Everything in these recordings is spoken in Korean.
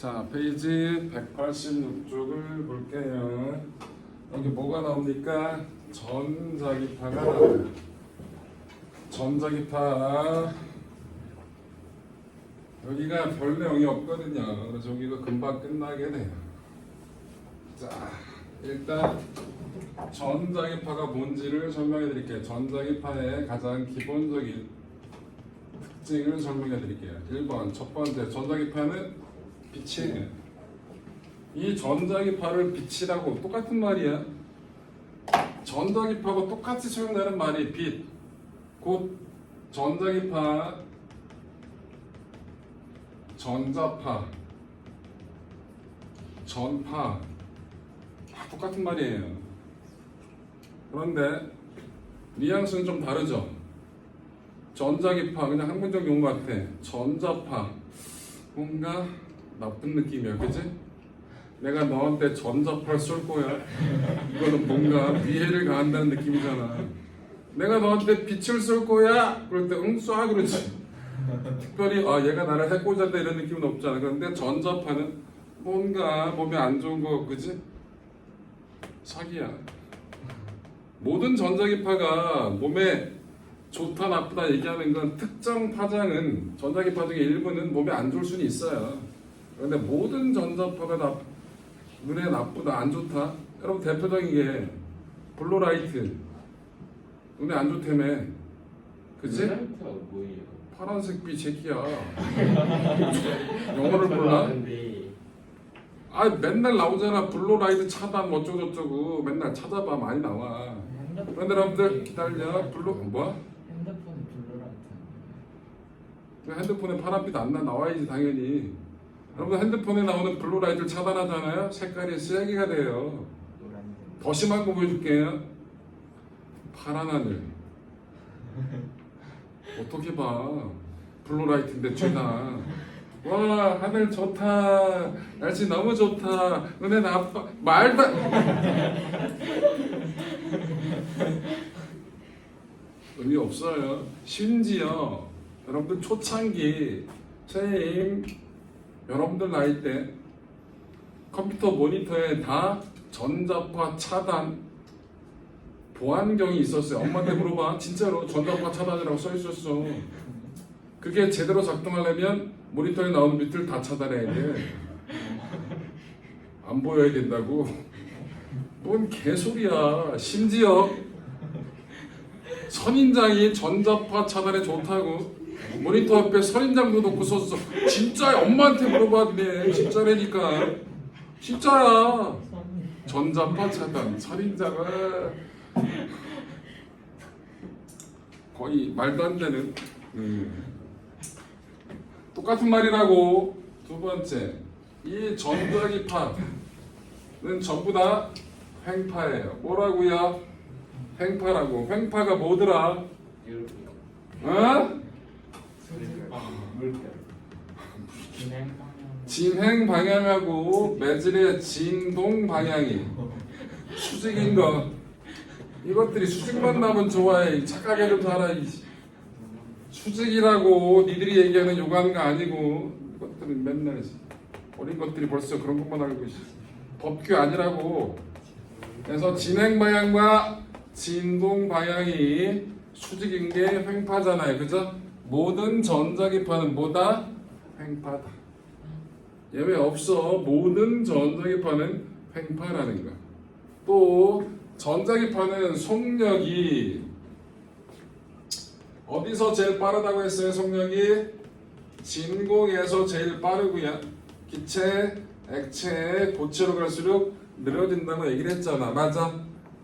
자, 페이지 186쪽을 볼게요. 여기 뭐가 나옵니까? 전자기파가 나와요. 전자기파 여기가 별 내용이 없거든요. 그래서 여기가 금방 끝나게 돼요. 자, 일단 전자기파가 뭔지를 설명해 드릴게요. 전자기파의 가장 기본적인 특징을 설명해 드릴게요. 1번 첫 번째, 전자기파는 빛이에요. 이 전자기파를 빛이라고 똑같은 말이야. 전자기파하고 똑같이 사용되는 말이 빛, 곧 전자기파, 전자파, 전파 다 똑같은 말이에요. 그런데 뉘앙스는 좀 다르죠. 전자기파 그냥 학문적 용어 같아. 전자파 뭔가 나쁜 느낌이야, 그치? 내가 너한테 전자파를 쏠 거야. 이거는 뭔가 위해를 가한다는 느낌이잖아. 내가 너한테 빛을 쏠 거야. 그럴 때 응 쏴 그러지. 특별히 얘가 나를 해코자 한다 이런 느낌은 없잖아. 그런데 전자파는 뭔가 몸에 안 좋은 거, 그치? 사기야. 모든 전자기파가 몸에 좋다 나쁘다 얘기하는 건 특정 파장은 전자기파 중에 일부는 몸에 안 좋을 수는 있어요. 그런데 모든 전자파가 다 눈에 나쁘다 안 좋다. 여러분 대표적인 게 블루라이트 눈에 안 좋다며, 그치? 블루라이트가 뭐예요? 파란색 빛 새끼야. 영어를 몰라? 맨날 나오잖아. 블루라이트 차단 뭐 어쩌고 저쩌고 맨날 찾아봐. 많이 나와. 그런데 여러분들 기다려. 뭐? 핸드폰에 블루라이트. 핸드폰에 파란빛 안 나와야지 당연히. 여러분 핸드폰에 나오는 블루라이트를 차단하잖아요. 색깔이 쓰레기가 돼요. 더 심한 거 보여줄게요. 파란 하늘. 어떻게 봐. 블루라이트인데 죄다. 와 하늘 좋다. 날씨 너무 좋다. 은혜 나빠. 말도 의미 없어요. 심지어 여러분들 초창기 선생님 여러분들 나이 때 컴퓨터 모니터에 다 전자파 차단 보안경이 있었어요. 엄마한테 물어봐. 진짜로 전자파 차단이라고 써 있었어. 그게 제대로 작동하려면 모니터에 나오는 빛을 다 차단해야 돼. 안 보여야 된다고. 뭔 개소리야. 심지어 선인장이 전자파 차단에 좋다고 모니터 앞에 선인장도 놓고 썼어. 진짜 엄마한테 물어봤네. 진짜라니까. 진짜야. 전자파 차단 선인장은 거의 말도 안 되는 똑같은 말이라고. 두 번째, 이 전자기파는 전부 다 횡파예요. 뭐라고요? 횡파라고. 횡파가 뭐더라? 어? 진행 방향하고 매질의 진동 방향이 수직인 거. 이것들이 수직만 나면 좋아해. 착하게 좀 살아. 수직이라고 니들이 얘기하는 요구하는 거 아니고. 이것들은 맨날 어린 것들이 벌써 그런 것만 알고 있어. 법규 아니라고. 그래서 진행 방향과 진동 방향이 수직인 게 횡파잖아요. 그죠? 모든 전자기파는 뭐다? 횡파다. 예외 없어. 모든 전자기파는 횡파라는 거야. 또 전자기파는 속력이 어디서 제일 빠르다고 했어요? 속력이 진공에서 제일 빠르고요. 기체, 액체, 고체로 갈수록 느려진다고 얘기를 했잖아. 맞아?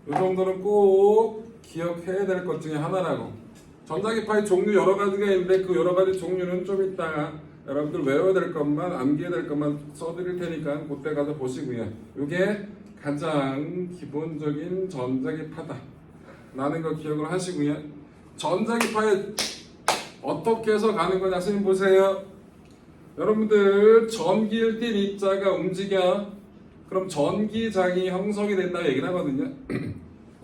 이 정도는 꼭 기억해야 될 것 중에 하나라고. 전자기파의 종류 여러 가지가 있는데 그 여러 가지 종류는 좀 이따가 여러분들 외워야 될 것만, 암기해야 될 것만 써드릴 테니까 그때 가서 보시고요. 이게 가장 기본적인 전자기파다 라는 거 기억을 하시고요. 전자기파에 어떻게 해서 가는 거냐 선생님 보세요. 여러분들 전기를 띤 입자가 움직여. 그럼 전기장이 형성이 된다고 얘기를 하거든요.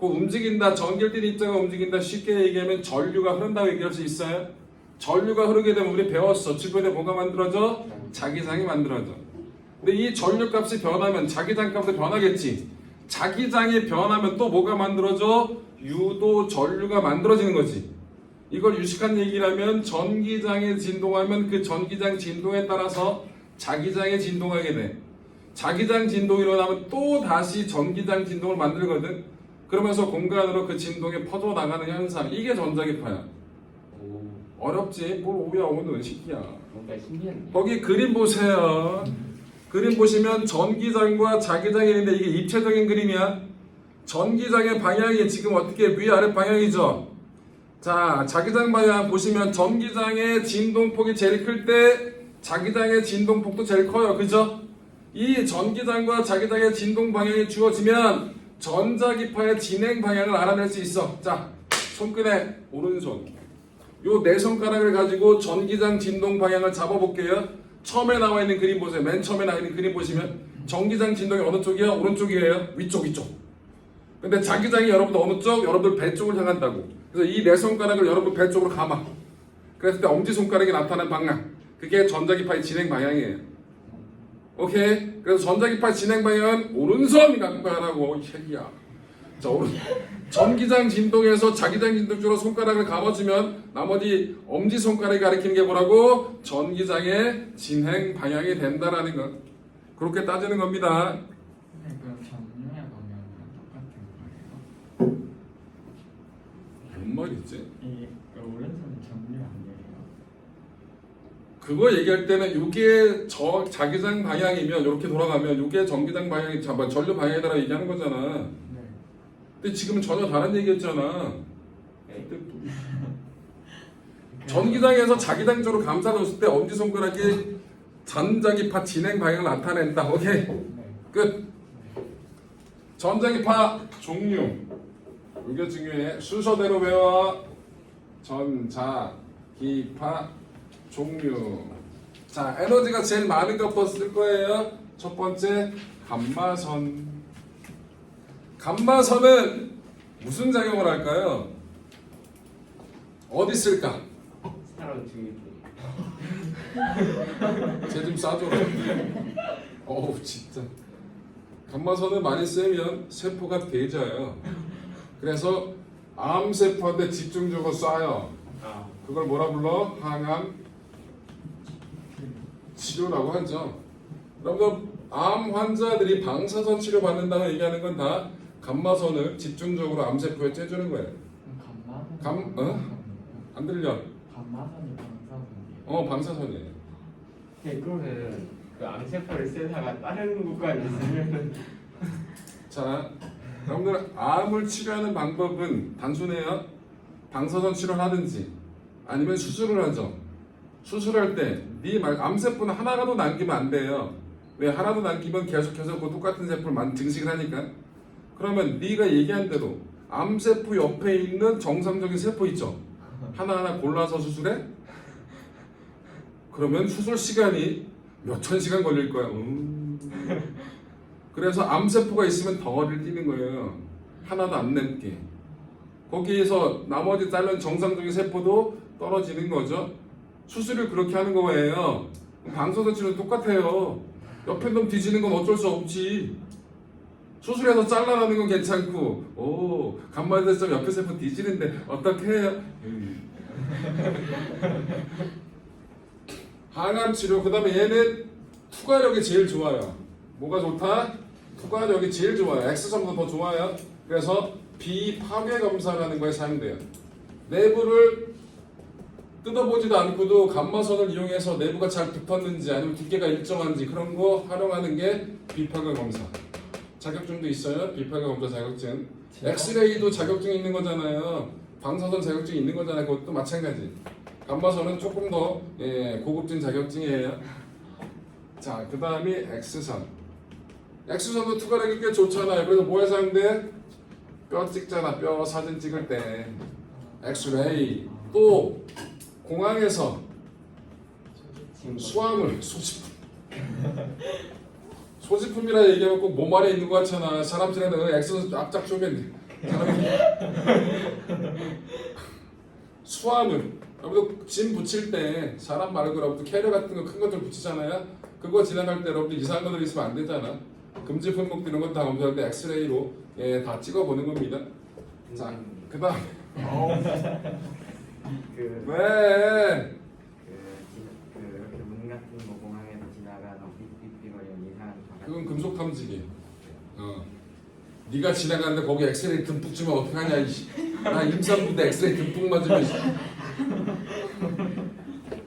그 움직인다, 전기를 띤 입자가 움직인다 쉽게 얘기하면 전류가 흐른다고 얘기할 수 있어요. 전류가 흐르게 되면 우리 배웠어. 주변에 뭐가 만들어져? 자기장이 만들어져. 근데 이 전류값이 변하면 자기장값도 변하겠지. 자기장이 변하면 또 뭐가 만들어져? 유도 전류가 만들어지는 거지. 이걸 유식한 얘기라면 전기장에 진동하면 그 전기장 진동에 따라서 자기장에 진동하게 돼. 자기장 진동이 일어나면 또 다시 전기장 진동을 만들거든. 그러면서 공간으로 그 진동이 퍼져나가는 현상. 이게 전자기파야. 오, 어렵지? 뭘 오야 오는 시기야. 뭔가 신기했네. 거기 그림 보세요. 그림 보시면 전기장과 자기장이 있는데 이게 입체적인 그림이야. 전기장의 방향이 지금 어떻게 위아래 방향이죠. 자, 자기장 방향 보시면 전기장의 진동폭이 제일 클 때 자기장의 진동폭도 제일 커요. 그죠? 이 전기장과 자기장의 진동 방향이 주어지면 전자기파의 진행 방향을 알아낼 수 있어. 자, 손끝에 오른손. 요 네 손가락을 가지고 전기장 진동 방향을 잡아볼게요. 처음에 나와 있는 그림 보세요. 맨 처음에 나와 있는 그림 보시면 전기장 진동이 어느 쪽이야? 오른쪽이에요? 위쪽. 근데 자기장이 여러분들 어느 쪽? 여러분들 배 쪽을 향한다고. 그래서 이 네 손가락을 여러분 배 쪽으로 감아. 그랬을 때 엄지손가락이 나타나는 방향. 그게 전자기파의 진행 방향이에요. 오케이? 그래서 전자기파 진행 방향은 오른손 갖고 하라고. 이 새끼야. 자, 전기장 진동에서 자기장 진동 쪽으로 손가락을 감아주면 나머지 엄지손가락이 가리키는 게 뭐라고? 전기장의 진행 방향이 된다라는 것. 그렇게 따지는 겁니다. 네, 그럼 전류의 방향은 똑같은 거예요? 뭔 말이지? 이 오른손은 전류 아니에요? 그거 얘기할 때는 이게 자기장 방향이면 이렇게 돌아가면 이게 전기장 방향이 전류 방향이다라고 얘기하는 거잖아. 네. 근데 지금은 전혀 다른 얘기였잖아. 전기장에서 자기장 쪽으로 감싸줬을 때 엄지손가락이 전자기파 진행 방향을 나타낸다. 오케이. 네. 끝. 전자기파 종류. 이게 중요해. 순서대로 외워. 전자기파 종류. 자, 에너지가 제일 많은 것부터 쓸 거예요. 첫 번째, 감마선. 감마선은 무슨 작용을 할까요? 어디 쓸까? 사람 중에 쟤 좀 싸줘라. 어우 진짜. 감마선을 많이 쓰면 세포가 대자예요. 그래서 암세포한테 집중적으로 쏴요. 그걸 뭐라 불러? 항암 치료라고 하죠. 여러분 암 환자들이 방사선 치료 받는다고 얘기하는 건 다 감마선을 집중적으로 암세포에 쬐주는 거예요. 감마선. 안 들려? 감마선이 방사선이에요? 방사선이에요. 그거는 그 암세포를 쓰다가 다른 국가에 있으면 자, 여러분들 암을 치료하는 방법은 단순해요. 방사선 치료를 하든지 아니면 수술을 하죠. 수술할 때 암세포는 하나라도 남기면 안 돼요. 왜? 하나도 남기면 계속해서 그 똑같은 세포를 증식을 하니까. 그러면 네가 얘기한 대로 암세포 옆에 있는 정상적인 세포 있죠. 하나하나 골라서 수술해? 그러면 수술 시간이 몇천 시간 걸릴 거야. 그래서 암세포가 있으면 덩어리를 띄는 거예요. 하나도 안 남게. 거기에서 나머지 자른 정상적인 세포도 떨어지는 거죠. 수술을 그렇게 하는 거예요. 방사선 치료도 똑같아요. 옆에 놈 뒤지는 건 어쩔 수 없지. 수술해서 잘라내는 건 괜찮고, 간만에 옆에 세포 뒤지는데 어떻게 해요? 항암 치료. 그 다음에 얘는 투과력이 제일 좋아요. 뭐가 좋다? 투과력이 제일 좋아요. X점도 더 좋아요. 그래서 비파괴 검사라는 거에 사용돼요. 내부를 뜯어보지도 않고도 감마선을 이용해서 내부가 잘 붙었는지 아니면 두께가 일정한지 그런 거 활용하는 게 비파괴 검사. 자격증도 있어요. 비파괴 검사 자격증. 엑스레이도 자격증이 있는 거잖아요. 방사선 자격증이 있는 거잖아요. 그것도 마찬가지. 감마선은 조금 더 고급진 자격증이에요. 자, 그 다음이 X선. X선도 투과력이 꽤 좋잖아요. 그래서 뭐에 사용돼? 뼈 찍잖아. 뼈 사진 찍을 때. 엑스레이. 또 공항에서 수화물, 소지품이라 얘기하면 꼭 몸 안에 있는 거 같잖아. 사람 지나다가 엑스선 쫙쫙 쪼면 수화물. 여러분도 짐 붙일 때 사람 말고 여러분도 캐리어 같은 거 큰 것들 붙이잖아요. 그거 지나갈 때 여러분들 이상한 것들 있으면 안 되잖아. 금지 품목 이런 건 다 검사할 때 엑스레이로 다 찍어보는 겁니다. 자, 그다음 그 왜? 이렇게 문 같은 거 공항에서 지나가는 삐삐삐거리는 이상한 바가 그건 금속 탐지기. 네가 지나가는데 거기 엑스레이 듬뿍 주면 어떡하냐 이씨. 나 임산부인데 엑스레이 듬뿍 맞으면 이씨.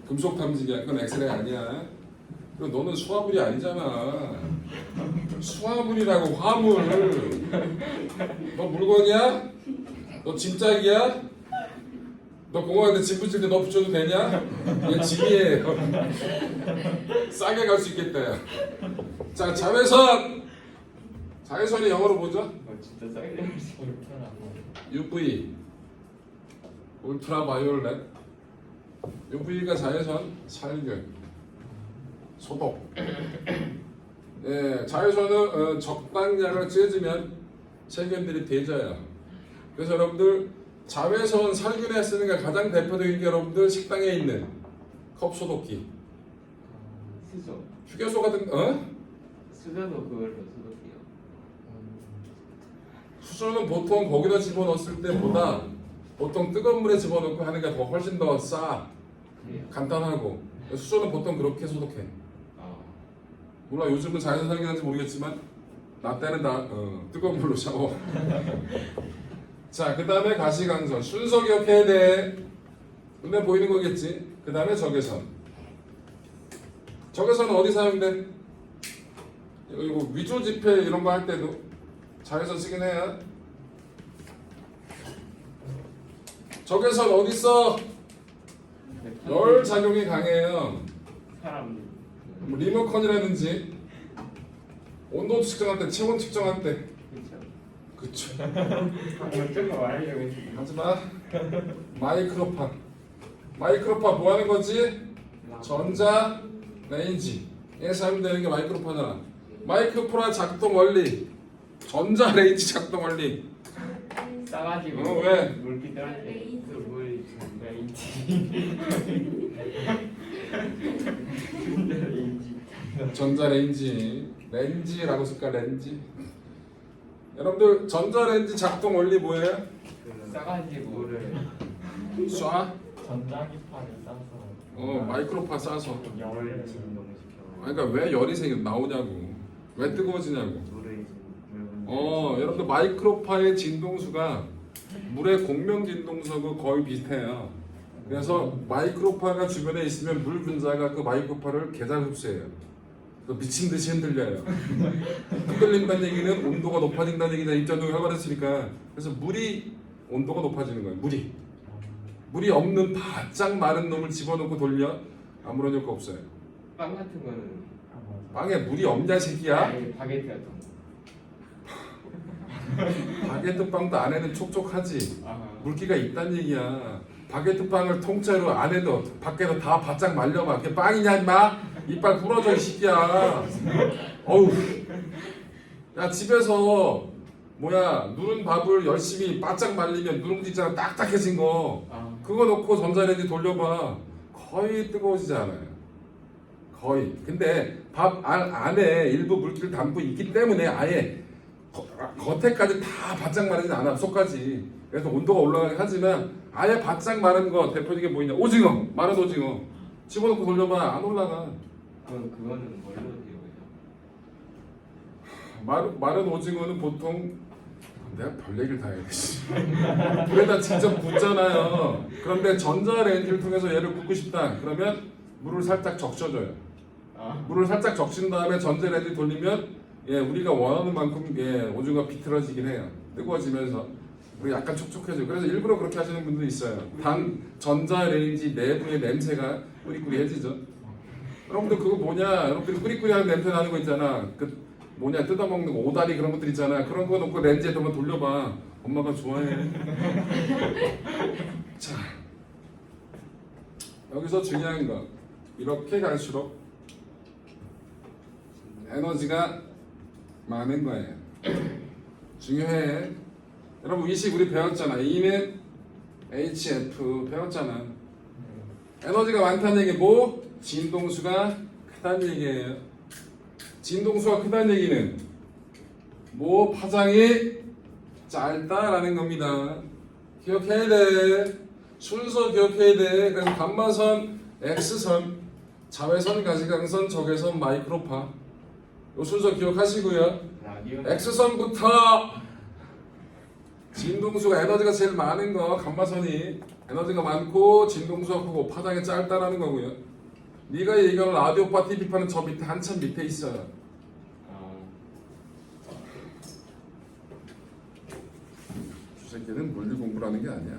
금속 탐지기야. 그건 엑스레이 아니야. 그리고 너는 수화물이 아니잖아. 수화물이라고 화물. 너 물건이야? 너 짐짝이야? 너 공항에 짐 붙일 때 너 붙여도 되냐? 얘 짐이에요. 싸게 갈 수 있겠다. 야. 자, 자외선. 자외선이 영어로 뭐죠? 진짜 싸게 될수 울트라고. UV. 울트라바이올렛. UV가 자외선 살균. 소독. 예, 자외선은 적당량을 쬐주면 세균들이 배져요. 그래서 여러분들 자외선 살균에 쓰는 게 가장 대표적인 게 여러분들 식당에 있는 컵 소독기, 수저 휴게소 같은 수저도 그걸로 소독해요. 수저는 보통 거기다 집어넣었을 때보다 보통 뜨거운 물에 집어넣고 하는 게 더 훨씬 더 싸, 그래요? 간단하고 수저는 보통 그렇게 소독해. 몰라 요즘은 자외선 살균하는지 모르겠지만 나 때는 다 뜨거운 물로 샤워. 자, 그 다음에 가시광선 순서 기억해야 돼. 눈에 보이는 거겠지. 그 다음에 적외선. 적외선은 어디 사용돼? 이거 위조 집회 이런 거 할 때도 자외선 쓰긴 해야. 적외선 어디 있어? 열 작용이 강해요. 사람 뭐 리모컨이라든지 온도 측정할 때, 체온 측정할 때. 그렇죠. 그쵸. 어떤 거 말하려고 했지? 하지마. 마이크로파. 마이크로파 뭐 하는 거지? 전자 레인지에 사용되는 게 마이크로파잖아. 마이크로파 작동 원리. 전자 레인지 작동 원리. 싸가지고 왜? 물기 떨어질 때물 전자 레인지. 렌지라고 쓸까 렌지. 여러분들 전자 레인지 작동 원리 뭐예요? 싸가지고 물을 쏴. 전자기파를 싸서. 마이크로파 쏴서. 열을 진동시켜 그러니까 왜 열이 나오냐고. 왜 뜨거워지냐고. 물을 여러분들 마이크로파의 진동수가 물의 공명 진동수하고 거의 비슷해요. 그래서 마이크로파가 주변에 있으면 물 분자가 그 마이크로파를 계단 흡수해요. 그 미친 듯이 흔들려요. 흔들린다는 얘기는 온도가 높아진다는 얘기다. 입자동이 활발했으니까. 그래서 물이 온도가 높아지는 거예요. 물이 없는 바짝 마른 놈을 집어넣고 돌려 아무런 효과 없어요. 빵 같은 거는 빵에 물이 없냐 새끼야? 아니, 바게트 같은 거. 바게트 빵도 안에는 촉촉하지. 아, 물기가 있단 얘기야. 바게트 빵을 통째로 안에도 밖에도 다 바짝 말려봐. 그게 빵이냐 임마? 이빨 부러져 이 새끼야. 어우. 야 집에서 누른 밥을 열심히 바짝 말리면 누룽지 있잖아 딱딱해진 거. 그거 넣고 전자레인지 돌려봐. 거의 뜨거워지지 않아요. 거의. 근데 밥 안에 일부 물기를 담고 있기 때문에 아예 겉에까지 다 바짝 마르진 않아. 속까지. 그래서 온도가 올라가긴 하지만 아예 바짝 마른 거 대표적인 게 뭐냐? 오징어. 마른 오징어. 집어넣고 돌려봐. 안 올라가. 그거는 뭘로 되고요? 마른 오징어는 보통 내가 별 얘기를 다 해야겠지. 불에다 직접 굽잖아요. 그런데 전자레인지를 통해서 얘를 굽고 싶다. 그러면 물을 살짝 적셔줘요. 물을 살짝 적신 다음에 전자레인지 돌리면 우리가 원하는 만큼 오징어가 비틀어지긴 해요. 뜨거워지면서 우리 약간 촉촉해져요. 그래서 일부러 그렇게 하시는 분도 있어요. 전자레인지 내부의 냄새가 꾸리꾸리해지죠. 여러분들 그거 뭐냐? 여러분들이 꾸리꾸리하는 냄새 나는 거 있잖아. 뜯어먹는 거, 오다리 그런 것들 있잖아. 그런 거 놓고 렌즈에 한번 돌려봐. 엄마가 좋아해. 자, 여기서 중요한 거. 이렇게 갈수록 에너지가 많은 거예요. 중요해. 여러분 위식 우리 배웠잖아. E는 HF 배웠잖아. 에너지가 많다는 얘기 뭐? 진동수가 크다. 크다는 얘기예요. 진동수가 크다는 얘기는 뭐 파장이 짧다라는 겁니다. 기억해야 돼. 순서 기억해야 돼. 그래서 감마선, X선, 자외선, 가시광선, 적외선, 마이크로파. 요 순서 기억하시고요. 라디오 X선부터 진동수가 에너지가 제일 많은 거 감마선이 에너지가 많고 진동수가 크고 파장이 짧다라는 거고요. 네가 얘기하는 라디오파, TV파는 저 밑에 한참 밑에 있어요. 주새끼는 물리 공부라는 게 아니야.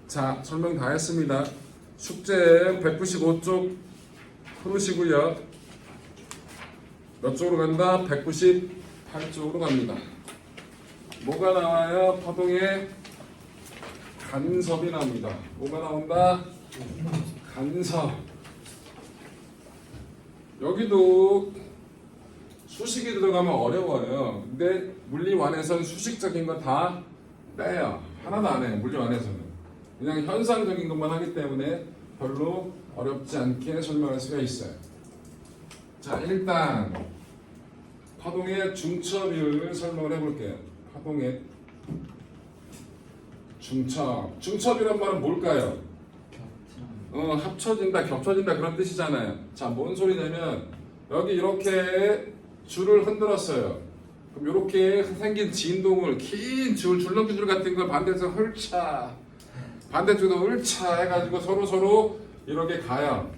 자, 설명 다 했습니다. 숙제 195쪽 풀으시고요. 몇 쪽으로 간다? 198쪽으로 갑니다. 뭐가 나와요? 파동의 간섭이 나옵니다. 뭐가 나온다? 간섭. 여기도 수식이 들어가면 어려워요. 근데 물리완에서는 수식적인 거 다 빼요. 하나도 안 해요. 물리완에서는. 그냥 현상적인 것만 하기 때문에 별로 어렵지 않게 설명할 수가 있어요. 자, 일단 파동의 중첩을 설명을 해볼게요. 파동의 중첩. 중첩이란 말은 뭘까요? 합쳐진다, 겹쳐진다 그런 뜻이잖아요. 자, 뭔 소리냐면 여기 이렇게 줄을 흔들었어요. 그럼 이렇게 생긴 진동을 긴 줄넘기줄 같은 걸 반대쪽 헐차, 반대쪽도 헐차 해가지고 서로 이렇게 가요.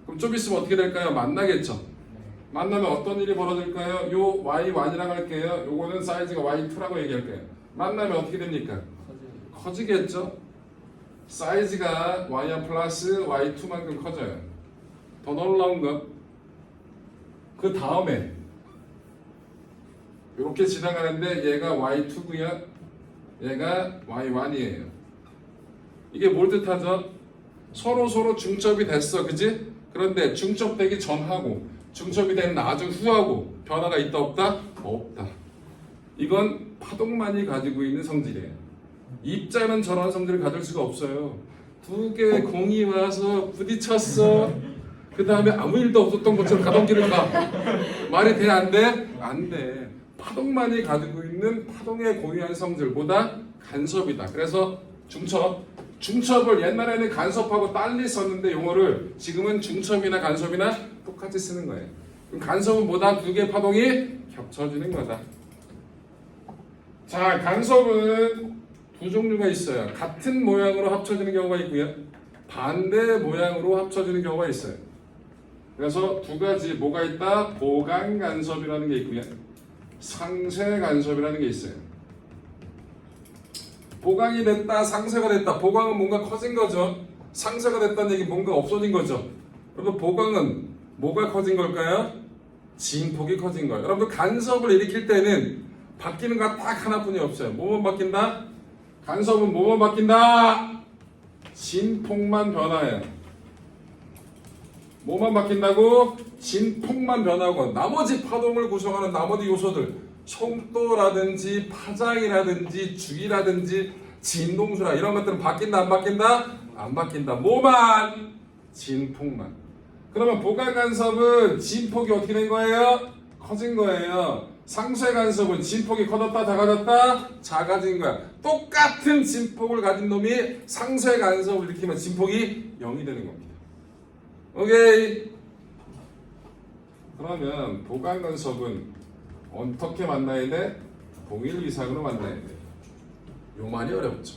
그럼 좀 있으면 어떻게 될까요? 만나겠죠. 만나면 어떤 일이 벌어질까요? 요 Y1이라고 할게요. 요거는 사이즈가 Y2라고 얘기할게요. 만나면 어떻게 됩니까? 커지겠죠. 사이즈가 Y1 플러스 Y2만큼 커져요. 더 놀라운 건 그 다음에 이렇게 지나가는데 얘가 Y2고요. 얘가 Y1이에요. 이게 뭘 뜻하죠? 서로 중첩이 됐어. 그지? 그런데 중첩되기 전하고 중첩이 된 나중 후하고 변화가 있다 없다? 없다. 이건 파동만이 가지고 있는 성질이에요. 입자는 저런 성질을 가질 수가 없어요. 두 개의 공이 와서 부딪혔어. 그 다음에 아무 일도 없었던 것처럼 가던 길을 가. 말이 돼? 안 돼? 안 돼. 파동만이 가지고 있는 파동의 고유한 성질보다 간섭이다. 그래서 중첩을 옛날에는 간섭하고 딸리 썼는데 용어를 지금은 중첩이나 간섭이나 똑같이 쓰는 거예요. 그럼 간섭은 뭐다? 두 개의 파동이 겹쳐지는 거다. 자, 간섭은 두 종류가 있어요. 같은 모양으로 합쳐지는 경우가 있고요. 반대 모양으로 합쳐지는 경우가 있어요. 그래서 두 가지 뭐가 있다? 보강 간섭이라는 게 있고요. 상쇄 간섭이라는 게 있어요. 보강이 됐다, 상쇄가 됐다. 보강은 뭔가 커진 거죠. 상쇄가 됐다는 얘기는 뭔가 없어진 거죠. 여러분, 보강은 뭐가 커진 걸까요? 진폭이 커진 거예요. 여러분, 간섭을 일으킬 때는 바뀌는 거 딱 하나뿐이 없어요. 뭐만 바뀐다? 간섭은 뭐만 바뀐다? 진폭만 변화해요. 뭐만 바뀐다고? 진폭만 변하고 나머지 파동을 구성하는 나머지 요소들, 속도라든지 파장이라든지 주기라든지 진동수라 이런 것들은 바뀐다 안 바뀐다? 안 바뀐다. 뭐만? 진폭만. 그러면 보강 간섭은 진폭이 어떻게 된 거예요? 커진 거예요. 상쇄 간섭은 진폭이 커졌다 작아졌다? 작아진 거야. 똑같은 진폭을 가진 놈이 상쇄 간섭을 일으키면 진폭이 0이 되는 겁니다. 오케이. 그러면 보강 간섭은 어떻게 만나야 돼? 동일 위상으로 만나야 돼. 요 말이 어렵죠.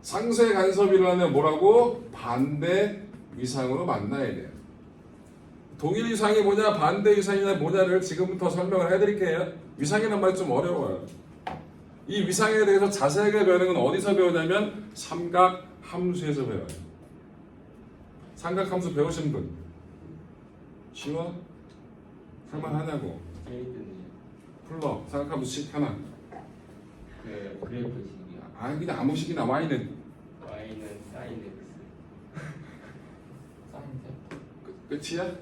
상쇄 간섭이라는 뭐라고? 반대 위상으로 만나야 돼요. 동일 위상이 뭐냐, 반대 위상이냐 뭐냐를 지금부터 설명을 해드릴게요. 위상이란 말이 좀 어려워요. 이 위상에 대해서 자세하게 배우는 건 어디서 배우냐면 삼각 함수에서 배워요. 삼각함수 배우신 분? 쉬워? 할만하냐고? 풀러. 삼각함수식 하나. 그 그래프식이요. 아, 그냥 아무 식이나. Y는 Y는 sin x. 사인제. 끝이야?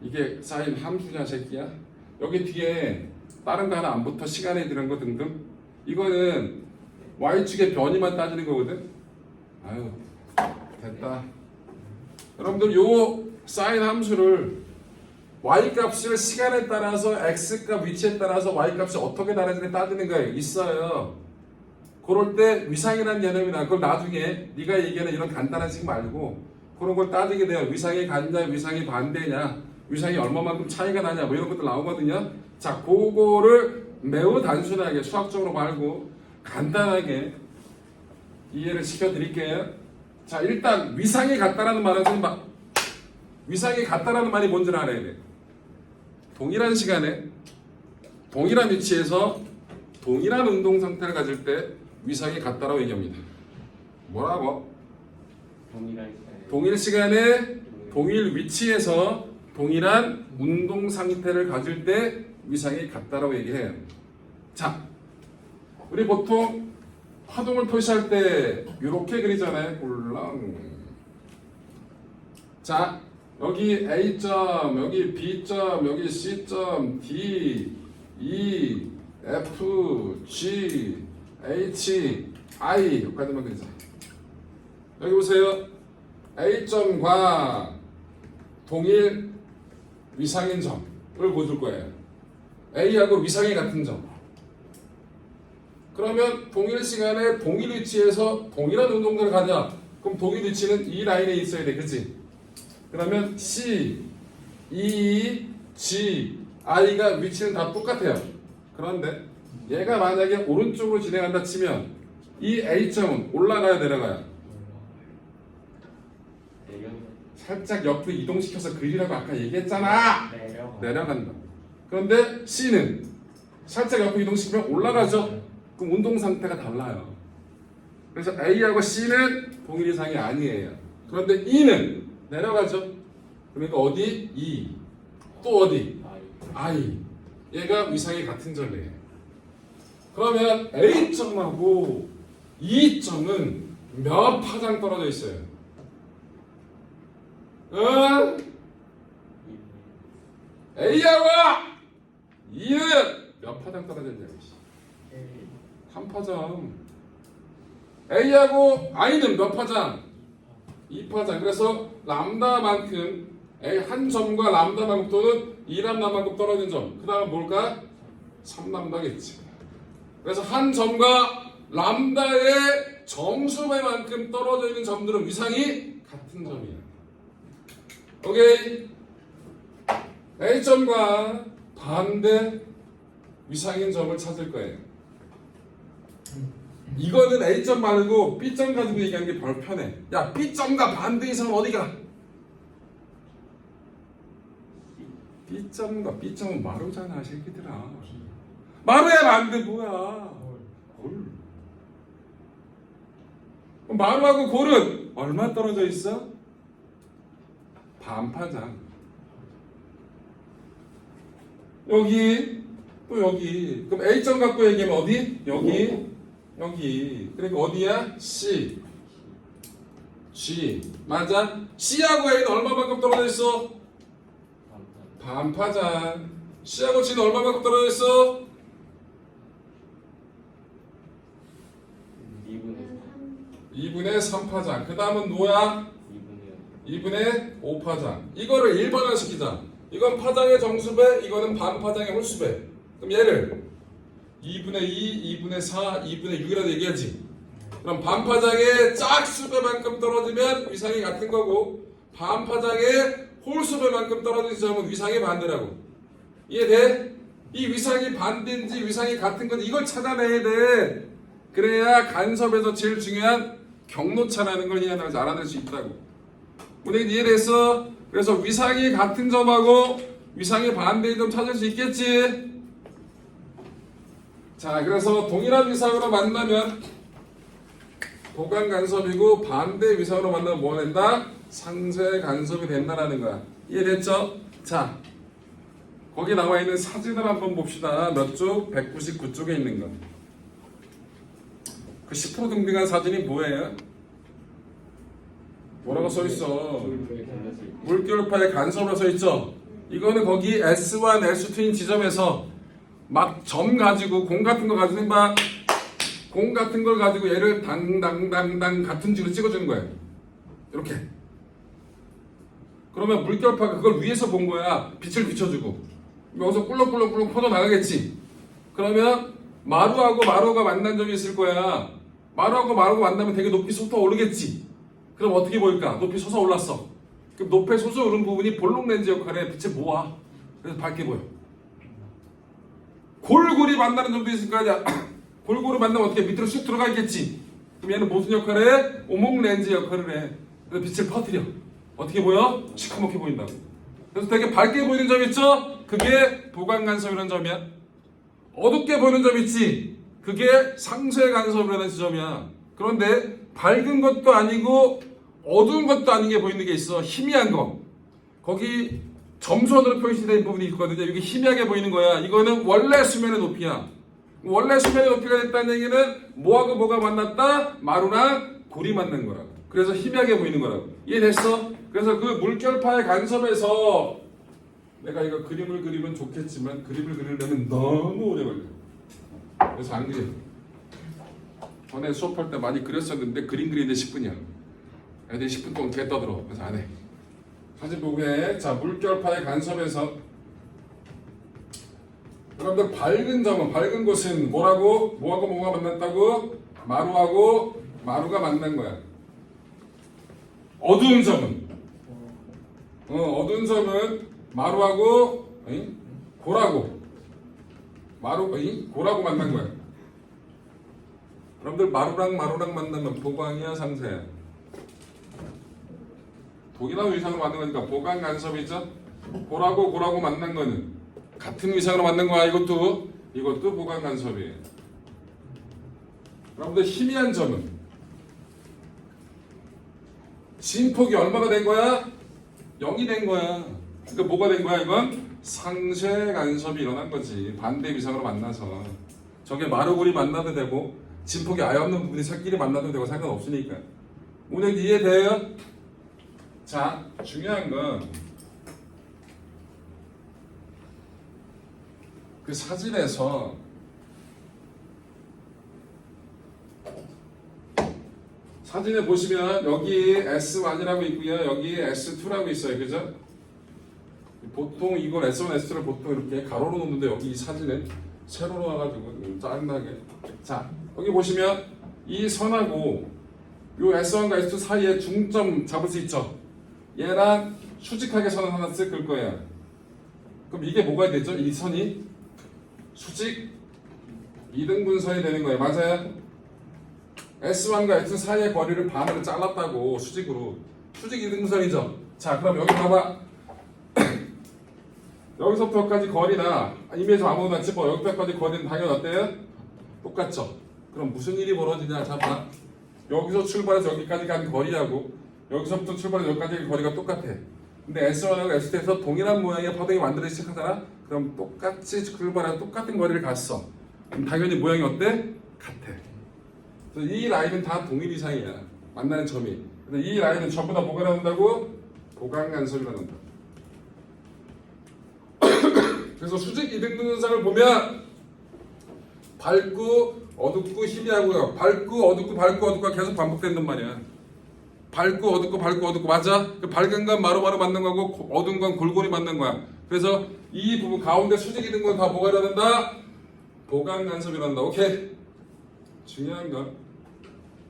이게 사인 함수냐 새끼야? 여기 뒤에 다른 거 하나 안 붙어. 시간에 들은 거 등등. 이거는 Y축의 변이만 따지는 거거든. 아유, 됐다. 여러분들 요 사인 함수를 y 값을 시간에 따라서 x 값 위치에 따라서 y 값이 어떻게 다른지 따지는 거예요. 있어요. 그럴 때 위상이라는 개념이 나. 그걸 나중에 네가 얘기하는 이런 간단한 식 말고 그런 걸 따지게 돼요. 위상이 같냐, 위상이 반대냐, 위상이 얼마만큼 차이가 나냐, 뭐 이런 것들 나오거든요. 자, 그거를 매우 단순하게 수학적으로 말고 간단하게 이해를 시켜드릴게요. 자, 일단 위상이 같다라는 말은 위상이 같다라는 말이 뭔지를 알아야 돼. 동일한 시간에 동일한 위치에서 동일한 운동 상태를 가질 때 위상이 같다라고 얘기합니다. 뭐라고? 동일 시간에 동일 위치에서 동일한 운동 상태를 가질 때 위상이 같다라고 얘기해요. 자, 우리 보통 화동을 표시할 때 이렇게 그리잖아요. 꿀렁. 자, 여기 A점, 여기 B점, 여기 C점, D, E, F, G, H, I 여기까지만 그리자. 여기 보세요. A점과 동일 위상인 점을 보여줄 거예요. A하고 위상이 같은 점. 그러면 동일 시간에 동일 위치에서 동일한 운동들을 가자. 그럼 동일 위치는 이 라인에 있어야 돼. 그치? 그러면 C, E, G, I가 위치는 다 똑같아요. 그런데 얘가 만약에 오른쪽으로 진행한다 치면 이 A점은 올라가야 내려가요? 살짝 옆으로 이동시켜서 그리라고 아까 얘기했잖아. 내려간다. 그런데 C는 살짝 옆으로 이동시키면 올라가죠. 그럼 운동 상태가 달라요. 그래서 A하고 C는 동일 이상이 아니에요. 그런데 E는 내려가죠. 그러니까 어디? E. 또 어디? I. 얘가 위상이 같은 점이에요. 그러면 A점하고 E점은 몇 파장 떨어져 있어요? A하고 E는 몇 파장 떨어져 있냐고. 한 파장. A하고 I는 몇 파장? 2파장. 그래서 람다만큼 A 한 점과 람다만큼 또는 2람다만큼 떨어진 점. 그 다음 뭘까? 3람다겠지. 그래서 한 점과 람다의 정수배만큼 떨어져 있는 점들은 위상이 같은 점이야. 오케이. A점과 반대 위상인 점을 찾을 거예요. 이거는 A점 말고 B점 가지고 얘기하는 게 덜 편해. 야, B점과 반대 이상은 어디가? B점과 B점은 마루잖아, 새끼들아. 마루야, 반대 뭐야? 골. 마루하고 골은 얼마 떨어져 있어? 반파장. 여기 또 여기. 그럼 A점 갖고 얘기하면 어디? 여기. 여기. 그러니까 어디야? C, G. 맞아? C하고 A는 얼마만큼 떨어져 있어? 반파장. C하고 G는 얼마만큼 떨어져 있어? 2분의 3파장. 그 다음은 뭐야? 2분의 5파장. 이거를 일반화시키자. 이건 파장의 정수배, 이거는 반파장의 홀수배. 그럼 얘를 2분의 2, 2분의 4, 2분의 6이라고 얘기하지. 그럼 반파장의 짝수배만큼 떨어지면 위상이 같은 거고 반파장의 홀수배만큼 떨어진 점은 위상의 반대라고. 이해돼? 이 위상이 반대인지 위상이 같은 건지 이걸 찾아내야 돼. 그래야 간섭에서 제일 중요한 경로차라는 걸 알아낼 수 있다고. 우리 이해됐어? 그래서 위상이 같은 점하고 위상이 반대인 점 찾을 수 있겠지? 자, 그래서 동일한 위상으로 만나면 도관 간섭이고 반대 위상으로 만나면 뭐 된다? 상쇄 간섭이 된다라는 거야. 이해됐죠? 자, 거기 나와 있는 사진을 한번 봅시다. 몇 쪽? 199쪽에 있는 거. 그 10% 등등한 사진이 뭐예요? 뭐라고 써 있어? 물결파의 간섭으로 써 있죠? 이거는 거기 S1, S2인 지점에서 막 점 가지고 공 같은 거 가지고 막 공 같은 걸 가지고 얘를 당당당당 같은 지로 찍어주는 거예요. 이렇게. 그러면 물결파가 그걸 위에서 본 거야. 빛을 비춰주고. 여기서 꿀렁꿀렁꿀렁 퍼져나가겠지. 그러면 마루하고 마루가 만난 점이 있을 거야. 마루하고 마루가 만나면 되게 높이 솟아 오르겠지. 그럼 어떻게 보일까? 높이 솟아 올랐어. 그럼 높이 솟아 오른 부분이 볼록 렌즈 역할에 빛을 모아. 그래서 밝게 보여. 골고루 만나는 점도 있을 거 아니야. 골고루 만나면 어떻게 밑으로 쑥 들어가 있겠지. 그럼 얘는 무슨 역할을 해? 오목 렌즈 역할을 해. 그래서 빛을 퍼뜨려. 어떻게 보여? 시커멓게 보인다고. 그래서 되게 밝게 보이는 점 있죠? 그게 보강 간섭이라는 점이야. 어둡게 보이는 점 있지? 그게 상쇄 간섭이라는 지점이야. 그런데 밝은 것도 아니고 어두운 것도 아닌 게 보이는 게 있어. 희미한 거. 거기 점선으로 표시된 부분이 있거든요. 이게 희미하게 보이는 거야. 이거는 원래 수면의 높이야. 원래 수면의 높이가 됐다는 얘기는 뭐하고 뭐가 만났다? 마루랑 골이 만난 거라고. 그래서 희미하게 보이는 거라고. 이해됐어? 그래서 그 물결파의 간섭에서 내가 이거 그림을 그리면 좋겠지만 그림을 그리려면 너무 오래 걸려. 그래서 안 그려. 전에 수업할 때 많이 그렸었는데 그림 그리는데 10분이야. 애들이 10분 동안 개 떠들어. 그래서 안 해. 사진 보게. 자, 물결파의 간섭에서 여러분들 밝은 점은 밝은 곳은 뭐라고? 뭐하고 뭐가 만났다고? 마루하고 마루가 만난 거야. 어두운 점은 어두운 점은 마루하고 고라고 고라고 만난 거야. 여러분들 마루랑 만나면 보강이야 상쇄야? 독이나 위상으로 만든 거니까 보강 간섭이죠. 고라고 만난 거는 같은 위상으로 만든 거야. 이것도 보강 간섭이에요. 여러분들 희미한 점은 진폭이 얼마나 된 거야? 0이 된 거야. 그러니까 뭐가 된 거야? 이건 상쇄 간섭이 일어난 거지. 반대 위상으로 만나서. 저게 마루골이 만나도 되고 진폭이 아예 없는 부분이 새끼리 만나도 되고 상관없으니까. 오늘 이해돼요? 자, 중요한 건 그 사진에서 사진에 보시면 여기 S1이라고 있고요. 여기 S2라고 있어요. 그죠? 보통 이걸 S1, S2를 보통 이렇게 가로로 놓는데 여기 이 사진에 세로로 와가지고 짜증나게. 자, 여기 보시면 이 선하고 요 S1과 S2 사이에 중점 잡을 수 있죠? 얘랑 수직하게 선을 하나 쓸 거예요. 그럼 이게 뭐가 되죠? 이 선이 수직 2등분선이 되는 거예요. 맞아요? S1과 S2 사이의 거리를 반으로 잘랐다고. 수직으로. 수직 2등분선이죠. 자, 그럼 여기 봐봐. 여기서부터 여기까지 거리나 이미에서 아무거나 집어. 여기서까지 거리는 당연히 어때요? 똑같죠? 그럼 무슨 일이 벌어지냐? 자, 봐. 여기서 출발해서 여기까지 간 거리하고 여기서부터 출발해서 여기까지 거리가 똑같아. 근데 S1하고 S2에서 동일한 모양의 파동이 만들어지기 시작하잖아? 그럼 똑같이 출발해서 똑같은 거리를 갔어. 그럼 당연히 모양이 어때? 같아. 그래서 이 라인은 다 동일 이상이야. 만나는 점이. 근데 이 라인은 전부 다 뭐가 나온다고? 보강 간섭이라 한다. 그래서 수직 이등분선상을 보면 밝고 어둡고 희미하고요. 밝고 어둡고가 계속 반복된단 말이야. 밝고 어둡고 맞아? 그 밝은 건 마루마루 맞는 거고 어두운 건 골고루 맞는 거야. 그래서 이 부분 가운데 수직이 든 건 다 뭐가 일어난다? 보강 간섭이란다. 오케이? 중요한 건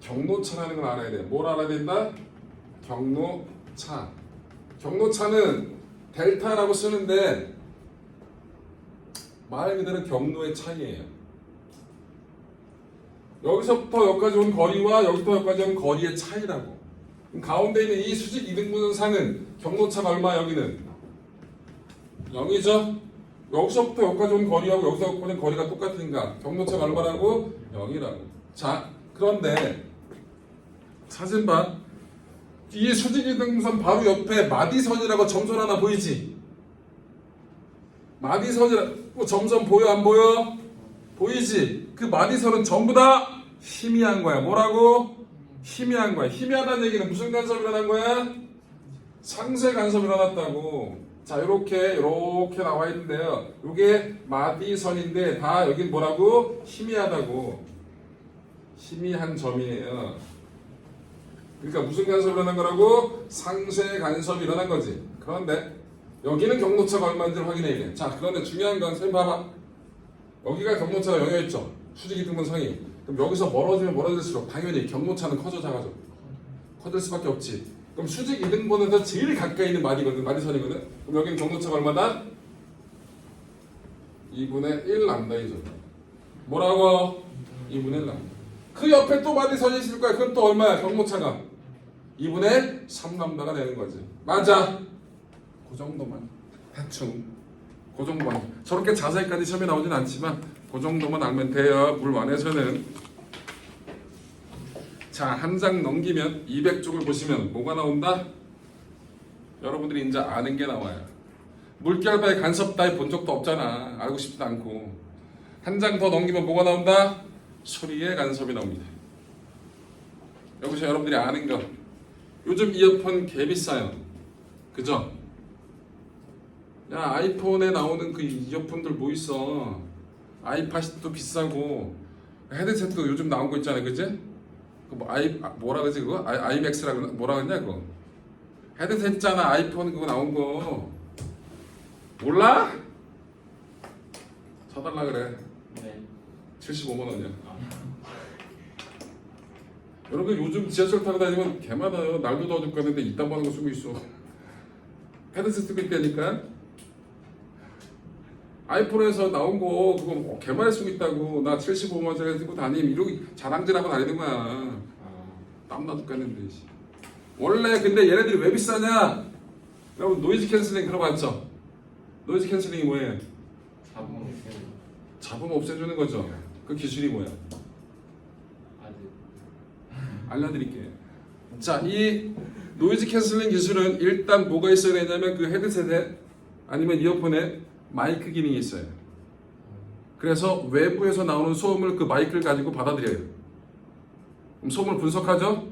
경로차라는 걸 알아야 돼. 뭘 알아야 된다? 경로차. 경로차는 델타라고 쓰는데 말 그대로 경로의 차이예요. 여기서부터 여기까지 온 거리와 여기서부터 여기까지 온 거리의 차이라고. 가운데 있는 이 수직 이등분선상은 경로차가 얼마? 여기는 0이죠? 여기서부터 여기까지 온 거리하고 여기서 여기까지 온 거리가 똑같으니까 경로차가 얼마라고? 0이라고. 자, 그런데 사진 봐. 이 수직 이등분선 바로 옆에 마디선이라고 점선 하나 보이지? 마디선이라고 점선 보여 안 보여? 보이지? 그 마디선은 전부 다 희미한 거야. 뭐라고? 희미한 거야. 희미하다는 얘기는 무슨 간섭이 일어난 거야? 상쇄 간섭이 일어났다고. 자, 이렇게 나와 있는데요. 이게 마디선인데 다 여긴 뭐라고? 희미하다고. 희미한 점이에요. 그러니까 무슨 간섭이 일어난 거라고? 상쇄 간섭이 일어난 거지. 그런데 여기는 경로차가 얼마인지 확인해야 돼. 자, 그런데 중요한 건 선생님 봐봐. 여기가 경로차가 0이었죠. 수직이 등분 상이. 그럼 여기서 멀어지면 멀어질수록 당연히 경로차는 커져 작아져. 커질 수밖에 없지. 그럼 수직 이등분에서 제일 가까이 있는 마디선이거든. 그럼 여기는 경로차가 얼마다? 2분의 1 람다이죠. 뭐라고? 2분의 1 람다. 그 옆에 또 마디선이 있을 거야. 그럼 또 얼마야? 경로차가 2분의 3 람다가 되는 거지. 맞아. 그 정도만 대충 그 정도만. 저렇게 자세히까지 시험에 나오진 않지만 그 정도만 알면 돼요. 물안에서는. 자, 한 장 넘기면 200쪽을 보시면 뭐가 나온다? 여러분들이 이제 아는 게 나와요. 물결바의 간섭 따위 본 적도 없잖아. 알고 싶지도 않고. 한 장 더 넘기면 뭐가 나온다? 소리의 간섭이 나옵니다. 여기서 여러분들이 아는 거. 요즘 이어폰 개 비싸요. 그죠? 야, 아이폰에 나오는 그 이어폰들 뭐 있어? 아이팟도 비싸고 헤드셋도 요즘 나온 거 있잖아요. 그지? 그 뭐라 그러지 그거? 아이맥스라 그러나? 뭐라 그러냐 그거? 헤드셋 있잖아. 아이폰 그거 나온 거 몰라? 사달라 그래. 네. 75만 원이야. 여러분 요즘 지하철 타고 다니면 개 많아요. 날도 더워 죽겠는데 이딴 거 하는 거 쓰고 있어. 헤드셋 쓰고 있다니까. 아이폰에서 나온 거 그거 개 많이 쓰고 있다고. 나 75만 원짜리 쓰고 다니면 이러고 자랑질하고 다니는 거야. 땀나 죽겠는데. 원래 근데 얘네들이 왜 비싸냐? 여러분 노이즈 캔슬링 들어봤죠? 노이즈 캔슬링이 뭐예요? 잡음 없애는 잡음 없애주는 거죠. 그 기술이 뭐야? 아직 알려드릴게요. 자, 이 노이즈 캔슬링 기술은 일단 뭐가 있어야 되냐면 그 헤드셋에 아니면 이어폰에 마이크 기능이 있어요. 그래서 외부에서 나오는 소음을 그 마이크를 가지고 받아들여요. 그럼 소음을 분석하죠.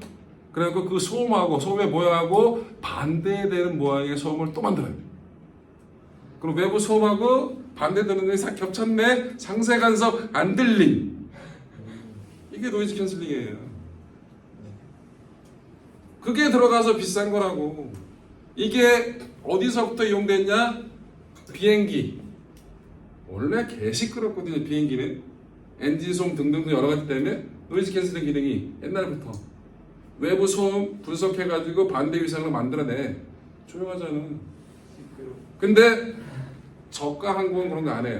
그래서 그 소음하고 소음의 모양하고 반대되는 모양의 소음을 또 만들어요. 그럼 외부 소음하고 반대되는 게 싹 겹쳤네. 상세 간섭 안 들림. 이게 노이즈 캔슬링이에요. 그게 들어가서 비싼 거라고. 이게 어디서부터 이용됐냐? 비행기. 원래 개 시끄럽거든요. 비행기는 엔진 소음 등등 여러 가지 때문에 노이즈 캔슬링 기능이 옛날부터 외부 소음 분석해가지고 반대 위상을 만들어내. 조용하잖아. 근데 저가 항공은 그런 거 안 해요.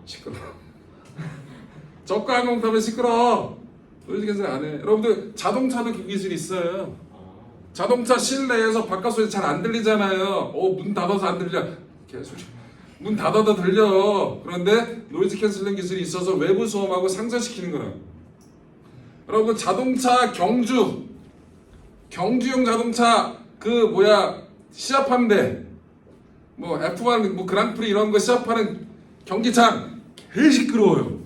시끄러. 저가 항공 타면 시끄러. 노이즈 캔슬링 안 해. 여러분들 자동차도 그 기술이 있어요. 자동차 실내에서 바깥 소리 잘 안 들리잖아요. 문 닫아서 안 들려. 개소리. 문 닫아도 들려. 그런데 노이즈 캔슬링 기술이 있어서 외부 소음하고 상쇄시키는 거라. 여러분 자동차 경주용 자동차 시합하는데 뭐 F1 뭐 그랑프리 이런 거 시합하는 경기장 개 시끄러워요.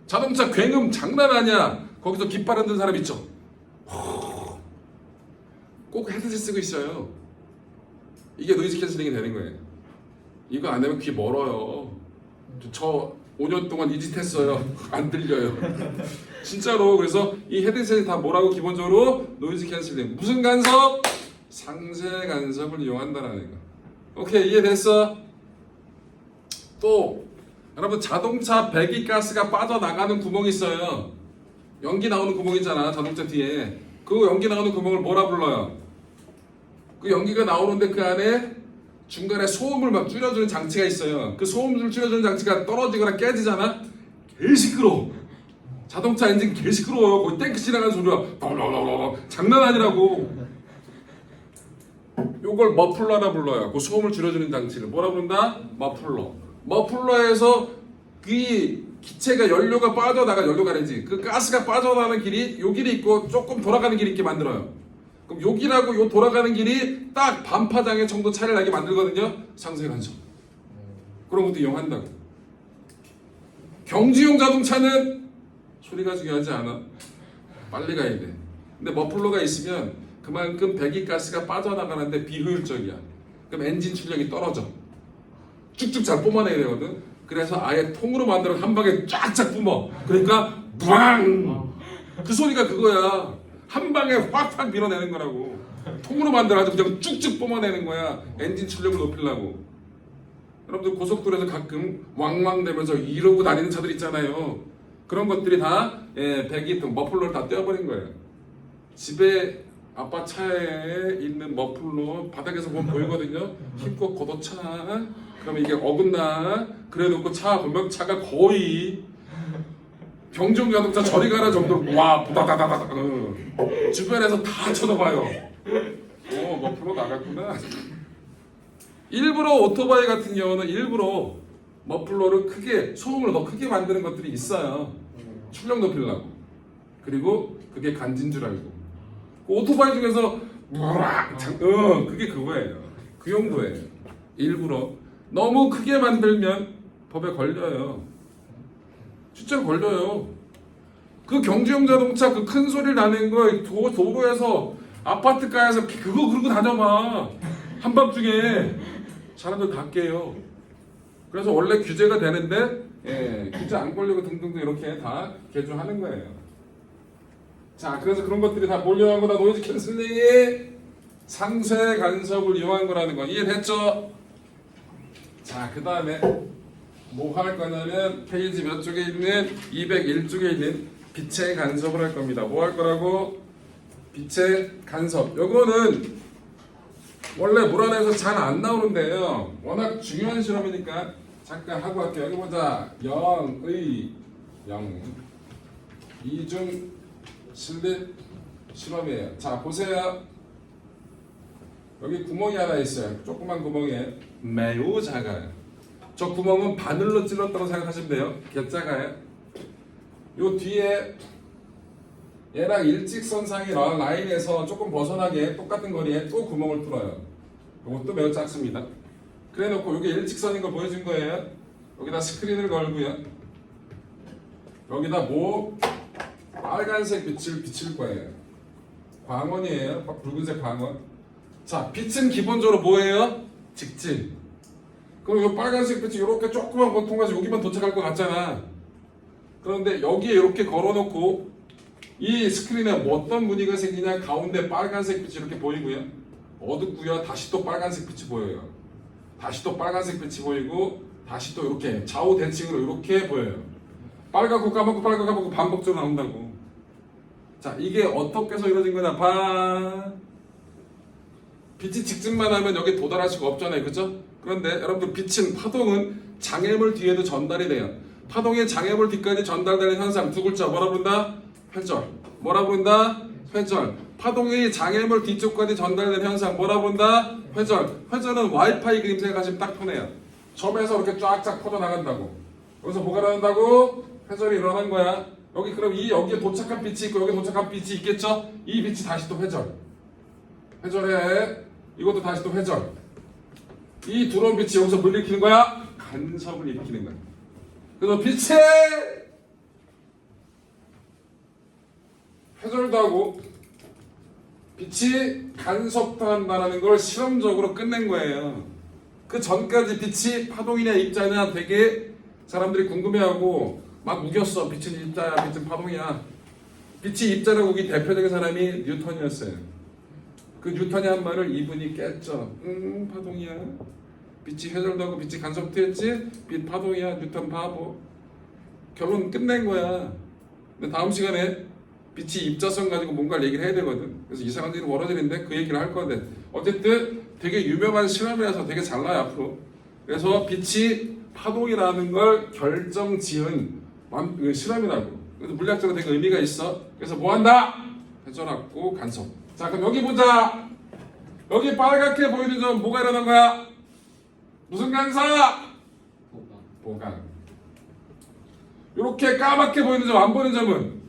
자동차 굉음 장난 아니야. 거기서 깃발 흔든 사람 있죠. 꼭 헤드셋 쓰고 있어요. 이게 노이즈 캔슬링이 되는 거예요. 이거 안 하면 귀 멀어요. 저 5년 동안 이 짓 했어요. 안 들려요. 진짜로. 그래서 이 헤드셋이 다 뭐라고? 기본적으로 노이즈 캔슬링. 무슨 간섭? 상쇄 간섭을 이용한다라는 거. 오케이, 이해됐어? 또 여러분 자동차 배기가스가 빠져나가는 구멍이 있어요. 연기 나오는 구멍 있잖아. 자동차 뒤에. 그 연기 나오는 구멍을 뭐라 불러요? 그 연기가 나오는데 그 안에 중간에 소음을 막 줄여주는 장치가 있어요. 그 소음을 줄여주는 장치가 떨어지거나 깨지잖아. 개 시끄러워. 자동차 엔진 개 시끄러워요. 거기 탱크 지나가는 소리가 장난 아니라고. 요걸 머플러라 불러요. 그 소음을 줄여주는 장치를 뭐라 부른다? 머플러. 머플러에서 그 기체가 연료가 아니지. 그 가스가 빠져나가는 길이 요 길이 있고 조금 돌아가는 길이 있게 만들어요. 그럼 요 길하고 요 돌아가는 길이 딱 반파장애 정도 차이를 나게 만들거든요. 상쇄 간섭. 그런 것도 이용한다고. 경주용 자동차는 소리가 중요하지 않아. 빨리 가야 돼. 근데 머플러가 있으면 그만큼 배기가스가 빠져나가는데 비효율적이야. 그럼 엔진 출력이 떨어져. 쭉쭉 잘 뿜어내야 되거든. 그래서 아예 통으로 만들어 한 방에 쫙쫙 뿜어. 그러니까 부앙! 그 소리가 그거야. 한 방에 확확 밀어내는 거라고. 통으로 만들어가지고 그냥 쭉쭉 뿜어내는 거야. 엔진 출력을 높이려고. 여러분들 고속도로에서 가끔 왕왕대면서 이러고 다니는 차들 있잖아요. 그런 것들이 다 배기 머플러를 다 떼어버린 거예요. 집에 아빠 차에 있는 머플러 바닥에서 보면 보이거든요. 힘껏 걷어차. 그러면 이게 어긋나. 그래놓고 차 보면 차가 거의 경중 자동차 저리 가라 정도로 와 부다다다다. 주변에서 다 쳐다봐요. 머플러 나갔구나. 일부러 오토바이 같은 경우는 일부러 머플러를 크게 소음을 더 크게 만드는 것들이 있어요. 출력 높이려고. 그리고 그게 간진 줄 알고. 오토바이 중에서 그게 그거예요. 그 용도예요. 일부러 너무 크게 만들면 법에 걸려요. 진짜 걸려요. 그 경주용 자동차 그 큰 소리 나는 거 도로에서 아파트가에서 그거 그러고 다녀봐. 한밤중에 사람들 다 깨요. 그래서 원래 규제가 되는데 규제 안 걸리고 등등등 이렇게 다 개조하는 거예요. 자, 그래서 그런 것들이 다 몰려간 거다. 노이즈 캔슬링이 상세 간섭을 이용한 거라는 거 이해됐죠? 자, 그 다음에 뭐 할 거냐면 페이지 몇 쪽에 있는 201쪽에 있는 빛의 간섭을 할 겁니다. 뭐 할 거라고? 빛의 간섭. 요거는 원래 물안에서 잘 안 나오는데요. 워낙 중요한 실험이니까 잠깐 하고 갈게요. 여기 보자. 영의 이중 실립 실험이에요. 자, 보세요. 여기 구멍이 하나 있어요. 조그만 구멍에 매우 작아요. 저 구멍은 바늘로 찔렀다고 생각하시면 돼요. 개작아요. 요 뒤에 얘랑 일직선상의 라인에서 조금 벗어나게 똑같은 거리에 또 구멍을 뚫어요. 이것도 매우 작습니다. 그래 놓고 이게 일직선인 거 보여준 거예요. 여기다 스크린을 걸고요. 여기다 빨간색 빛을 비칠 거예요. 광원이에요. 붉은색 광원. 자, 빛은 기본적으로 뭐예요? 직진. 그럼 이 빨간색 빛이 이렇게 조그만 거 통과해서 여기만 도착할 것 같잖아. 그런데 여기에 이렇게 걸어놓고 이 스크린에 어떤 무늬가 생기냐. 가운데 빨간색 빛이 이렇게 보이고요. 어둡고요. 다시 또 빨간색 빛이 보여요. 다시 또 빨간색 빛이 보이고 다시 또 이렇게 좌우 대칭으로 이렇게 보여요. 빨갛고 까맣고 빨갛고 까맣고 반복적으로 나온다고. 자, 이게 어떻게 해서 이루어진 거냐. 봐. 빛이 직진만 하면 여기 도달할 수가 없잖아요. 그죠? 그런데 여러분들 빛은 파동은 장애물 뒤에도 전달이 돼요. 파동의 장애물 뒤까지 전달되는 현상 두 글자 뭐라 부른다? 회절. 뭐라 부른다? 회절. 파동이 장애물 뒤쪽까지 전달되는 현상 뭐라 부른다? 회절. 회절은 와이파이 그림 생각하시면 딱 편해요. 점에서 이렇게 쫙쫙 퍼져나간다고. 여기서 뭐가 일어난다고? 회절이 일어난 거야. 여기 그럼 여기에 도착한 빛이 있고 여기 도착한 빛이 있겠죠? 이 빛이 다시 또 회절. 회절해. 이것도 다시 또 회절. 이 들어온 빛이 여기서 뭘 일으키는 거야? 간섭을 일으키는 거야. 그래서 빛의 회절도 하고 빛이 간섭당한다는 걸 실험적으로 끝낸 거예요. 그 전까지 빛이 파동이냐 입자냐 되게 사람들이 궁금해하고 막 우겼어. 빛은 입자야, 빛은 파동이야. 빛이 입자라고 우긴 대표적인 사람이 뉴턴이었어요. 그 뉴턴이 한 말을 이분이 깼죠. 파동이야. 빛이 회절도 하고 빛이 간섭도 했지? 빛 파동이야. 뉴턴 바보. 결론 끝낸 거야. 근데 다음 시간에 빛이 입자성 가지고 뭔가를 얘기를 해야 되거든. 그래서 이상한 일이 벌어지는데 그 얘기를 할 건데 어쨌든 되게 유명한 실험이라서 되게 잘 나요 앞으로. 그래서 빛이 파동이라는 걸 결정지은 실험이라고. 그래서 물리학적으로 되게 의미가 있어. 그래서 뭐 한다? 회전하고 간섭. 자, 그럼 여기 보자. 여기 빨갛게 보이는 점 뭐가 일어난 거야? 무슨 간섭? 보강. 이렇게 까맣게 보이는 점, 안 보이는 점은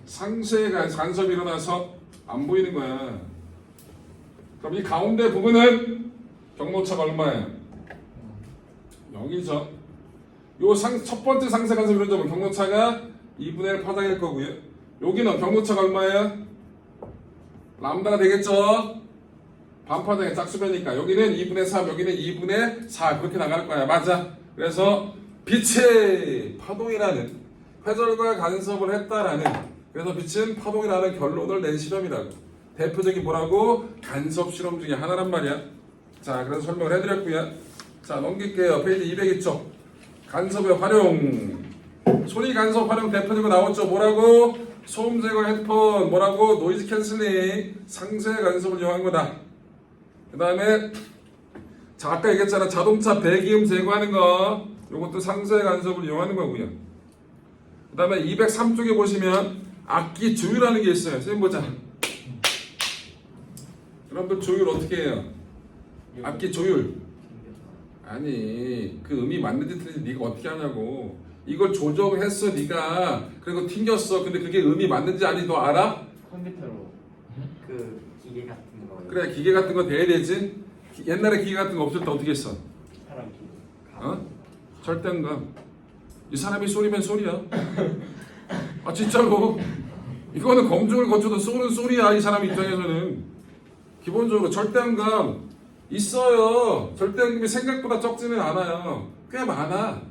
상쇄 간섭이 일어나서 안 보이는 거야. 그럼 이 가운데 부분은 경로차가 얼마예요? 0이죠. 첫 번째 상쇄 간섭이 일어나는 점은 경로차가 2분의 1 파장일 거고요. 여기는 경로차가 얼마예요? 람다가 되겠죠? 반파장의 짝수배니까 여기는 2분의 3, 여기는 2분의 4 그렇게 나갈 거야. 맞아. 그래서 빛의 파동이라는 회절과 간섭을 했다라는 그래서 빛은 파동이라는 결론을 낸 실험이라고. 대표적인 뭐라고? 간섭 실험 중에 하나란 말이야. 자, 그래서 설명을 해드렸고요. 자, 넘길게요. 페이지 202쪽. 간섭의 활용. 소리 간섭 활용 대표적으로 나왔죠. 뭐라고? 소음 제거 헤드폰. 뭐라고? 노이즈 캔슬링. 상세 간섭을 이용한 거다. 그 다음에 자, 아까 얘기했잖아. 자동차 배기음 제거하는 거. 요것도 상세 간섭을 이용하는 거고요. 그 다음에 203쪽에 보시면 악기 조율하는 게 있어요. 선생님 보자. 여러분들 조율 어떻게 해요? 악기 조율. 아니, 그 음이 맞는지 틀린지 네가 어떻게 하냐고. 이걸 조정했어 네가. 그리고 튕겼어. 근데 그게 음이 맞는지 아닌지 너 알아? 컴퓨터로. 그 기계 같은 거. 그래, 기계 같은 거 돼야 되지. 옛날에 기계 같은 거 없을 때 어떻게 했어? 사람 기계. 어? 절대음감. 이 사람이 소리면 소리야. 아 진짜로. 이거는 검증을 거쳐도 쏘는 소리야. 이 사람 입장에서는. 기본적으로 절대음감 있어요. 절대음감이 생각보다 적지는 않아요. 꽤 많아.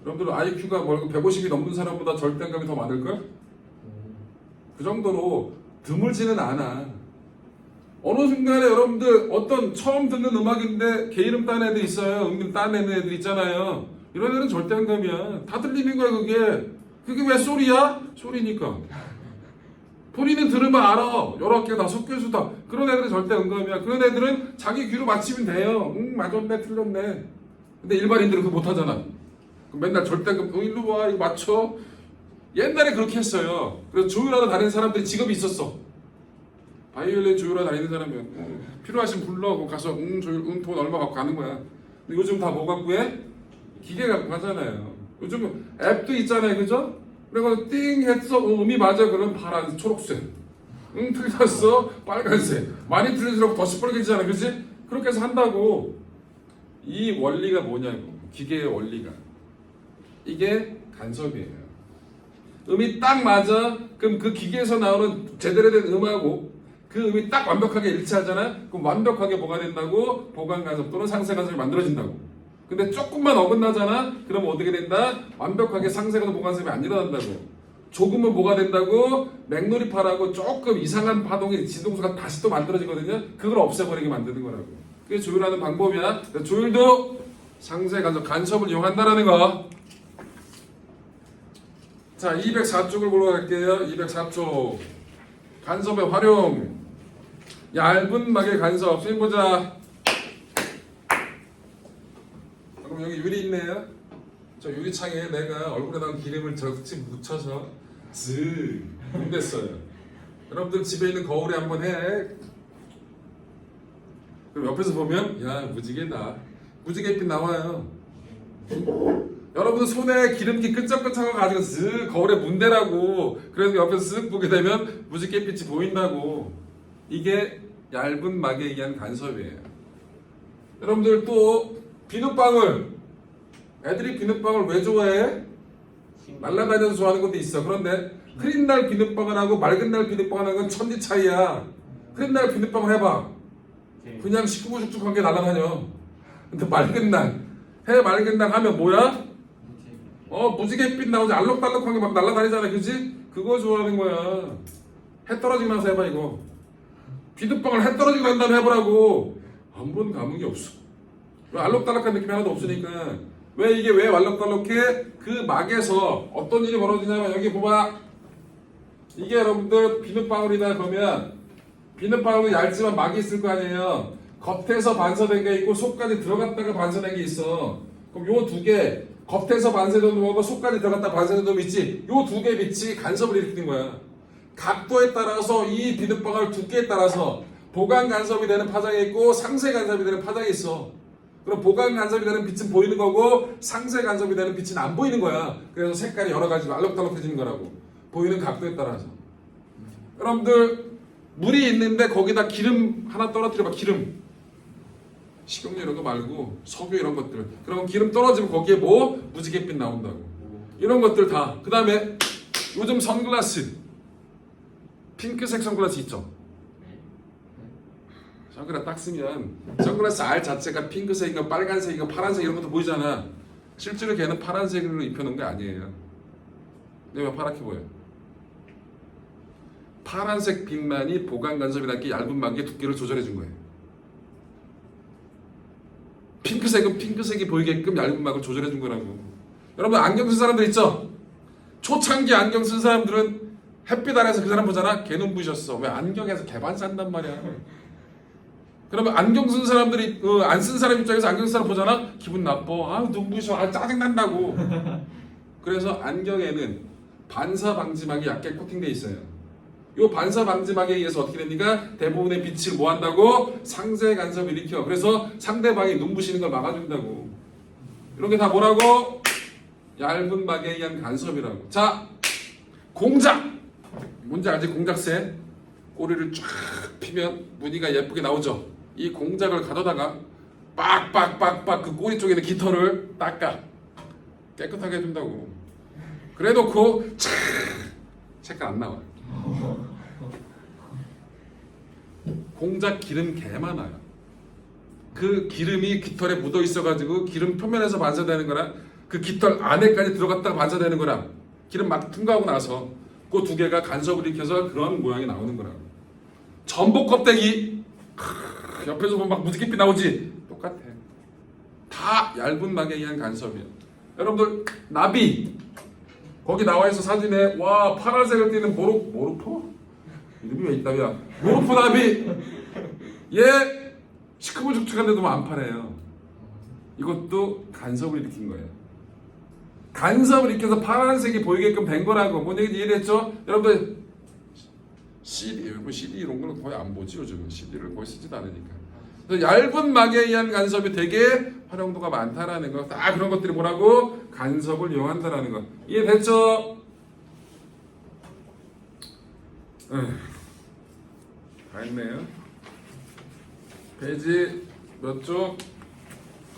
여러분들 IQ가 150이 넘는 사람보다 절대음감이 더 많을걸? 그 정도로 드물지는 않아. 어느 순간에 여러분들 어떤 처음 듣는 음악인데 개 이름 딴 애들 있어요. 음이름 딴 애들 있잖아요. 이런 애들은 절대음감이야. 다 들리는 거야 그게. 그게 왜 소리야? 소리니까. 본인은 들으면 알아. 여러 개가 다 섞여서 다. 그런 애들은 절대음감이야. 그런 애들은 자기 귀로 맞추면 돼요. 맞았네 틀렸네. 근데 일반인들은 그거 못하잖아. 맨날 절대음감 일로 와 이거 맞춰. 옛날에 그렇게 했어요. 그래서 조율하러 다니는 사람들이 직업이 있었어. 바이올린 조율하러 다니는 사람이면 필요하시면 불러 가서 조율 돈 얼마 갖고 가는 거야. 근데 요즘 다 뭐 갖고 해? 기계 갖고 하잖아요. 요즘 앱도 있잖아요, 그죠? 그리고 띵 했어, 음이 맞아. 그럼 파란, 초록색. 틀렸어, 빨간색. 많이 틀릴수록 더 시뻘개지잖아, 그지? 그렇게 해서 한다고. 이 원리가 뭐냐고. 기계의 원리가. 이게 간섭이에요. 음이 딱 맞아. 그럼 그 기계에서 나오는 제대로 된 음하고 그 음이 딱 완벽하게 일치하잖아. 그럼 완벽하게 뭐가 된다고? 보강 간섭 또는 상세 간섭이 만들어진다고. 근데 조금만 어긋나잖아. 그럼 어떻게 된다? 완벽하게 상세 간섭 보강 간섭이 안 일어난다고. 조금은 뭐가 된다고? 맥놀이파라고 조금 이상한 파동이 진동수가 다시 또 만들어지거든요. 그걸 없애버리게 만드는 거라고. 그게 조율하는 방법이야. 조율도 상세 간섭, 간섭을 이용한다라는 거. 자, 204쪽을 보러 갈게요. 204쪽. 간섭의 활용. 얇은 막의 간섭. 선생님 보자. 그럼 여기 유리 있네요. 저 유리창에 내가 얼굴에 나온 기름을 적지 묻혀서 쓱 문댔어요. 여러분들 집에 있는 거울에 한번 해. 그럼 옆에서 보면 야 무지개다. 무지개빛 나와요. 여러분 손에 기름기 끈적끈적한 거 가지고 쓱 거울에 문대라고. 그래서 옆에서 쓱 보게 되면 무지개빛이 보인다고. 이게 얇은 막에 의한 간섭이에요. 여러분들 또 비눗방울. 애들이 비눗방울 왜 좋아해? 날라다녀서 좋아하는 것도 있어. 그런데 흐린 날 비눗방울하고 맑은 날 비눗방울하고는 천지 차이야. 흐린 날 비눗방울 해봐. 그냥 시끌시끌하게 날아다녀. 근데 맑은 날, 해 맑은 날 하면 뭐야? 무지개빛 나오지. 알록달록하게 막 날아다니잖아, 그지? 그거 좋아하는 거야. 해 떨어지고 나서 해봐 이거. 비눗방울 해 떨어지고 난 다음에 해보라고. 한 번 감흥이 없어. 왜 알록달록한 느낌이 하나도 없으니까. 왜 이게 왜 알록달록해? 그 막에서 어떤 일이 벌어지냐면 여기 봐봐. 이게 여러분들 비눗방울이다 그러면 비눗방울은 얇지만 막이 있을 거 아니에요. 겉에서 반사된 게 있고 속까지 들어갔다가 반사된 게 있어. 그럼 요 두 개, 겉에서 반사된 놈하고 속까지 들어갔다 반사된 놈이 있지. 요 두 개 빛이 간섭을 일으키는 거야. 각도에 따라서 이 비눗방울 두께에 따라서 보강 간섭이 되는 파장이 있고 상세 간섭이 되는 파장이 있어. 그럼 보강 간섭이 되는 빛은 보이는 거고 상세 간섭이 되는 빛은 안 보이는 거야. 그래서 색깔이 여러 가지로 알록달록해지는 거라고. 보이는 각도에 따라서. 여러분들 물이 있는데 거기다 기름 하나 떨어뜨려봐. 기름. 식용유 이런 거 말고 석유 이런 것들. 그럼 기름 떨어지면 거기에 뭐? 무지갯빛 나온다고. 이런 것들 다. 그 다음에 요즘 선글라스. 핑크색 선글라스 있죠? 선글라스 딱 쓰면 선글라스 알 자체가 핑크색이고 빨간색이고 파란색 이런 것도 보이잖아. 실제로 걔는 파란색으로 입혀놓은 게 아니에요. 근데 왜 파랗게 보여? 파란색 빛만이 보강 간섭이라는 게 얇은 막의 두께를 조절해 준 거예요. 핑크색은 핑크색이 보이게끔 얇은 막을 조절해 준 거라고. 여러분 안경 쓴 사람들 있죠? 초창기 안경 쓴 사람들은 햇빛 아래서 그 사람 보잖아. 걔 눈부셨어. 왜 안경에서 개반 싼단 말이야. 그러면 안경 쓴 사람들이 안 쓴 사람 입장에서 안경 쓴 사람 보잖아. 기분 나빠. 아 눈부셔. 아 짜증 난다고. 그래서 안경에는 반사 방지막이 얇게 코팅돼 있어요. 이 반사 방지막에 의해서 어떻게 됩니까? 대부분의 빛을 뭐 한다고? 상세 간섭을 일으켜. 그래서 상대방이 눈부시는 걸 막아준다고. 이런 게 다 뭐라고? 얇은 막에 의한 간섭이라고. 자, 공작. 뭔지 알지? 공작새. 꼬리를 쫙 피면 무늬가 예쁘게 나오죠. 이 공작을 가져다가 빡빡빡빡 그 꼬리 쪽에 있는 깃털을 닦아. 깨끗하게 해준다고. 그래 놓고 색깔 안 나와. 공작 기름 개 많아요. 그 기름이 깃털에 묻어 있어가지고 기름 표면에서 반사되는 거랑 그 깃털 안에까지 들어갔다가 반사되는 거랑 기름 막 통과하고 나서 그 두 개가 간섭을 일으켜서 그런 모양이 나오는 거라고. 전복 껍데기 옆에서 보면 막 무지갯빛 나오지? 똑같아. 다 얇은 막에 의한 간섭이야. 여러분들 나비 거기 나와 있어 사진에 와 파란색을 띠는 모로포? 이름이 왜 있다 야 모로포 나비 얘 시커먼죽죽한데도 안 파래요. 이것도 간섭을 일으킨 거예요. 간섭을 일으켜서 파란색이 보이게끔 된 거라고. 뭔 얘기인지 이해됐죠? 여러분들 CD 이런 거는 거의 안 보지 요즘은. CD를 거의 쓰지도 않으니까. 그래서 얇은 막에 의한 간섭이 되게 활용도가 많다라는 거. 다 그런 것들이 뭐라고? 간섭을 이용한다라는 거. 이해됐죠? 다 했네요. 페이지 몇 쪽?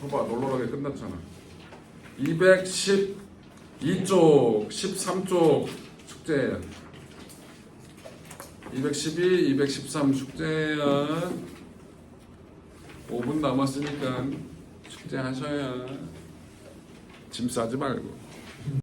봐봐 널널하게 끝났잖아. 212쪽 13쪽 숙제예요. 212, 213 숙제야. 5분 남았으니까 숙제하셔야 짐 싸지 말고.